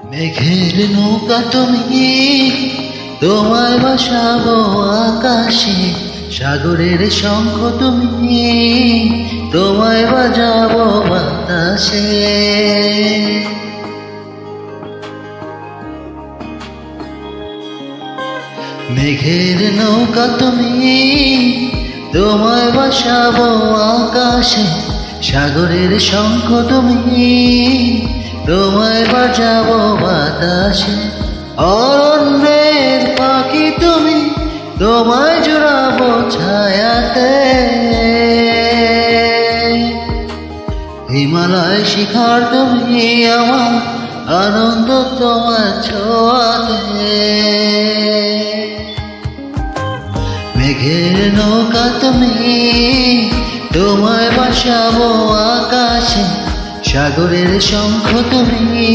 মেঘের নৌকা তুমি, তোমায় ভাসাবো আকাশে। সাগরের শঙ্খ তুমি, তোমায় বাজাবো বাতাসে। মেঘের নৌকা তুমি, তোমায় ভাসাবো আকাশে। সাগরের শঙ্খ তুমি, তোমায় বাজাবো বাতাসে। অরণ্যের পাখি তুমি, তোমায় জোড়াবো ছায়াতে। হিমালয় শিখর তুমি, আমার আনন্দ তোমার ছোঁয়াতে। মেঘের নৌকা তুমি, তোমায় ভাসাবো আকাশে। সাগরের শঙ্খ তুমি,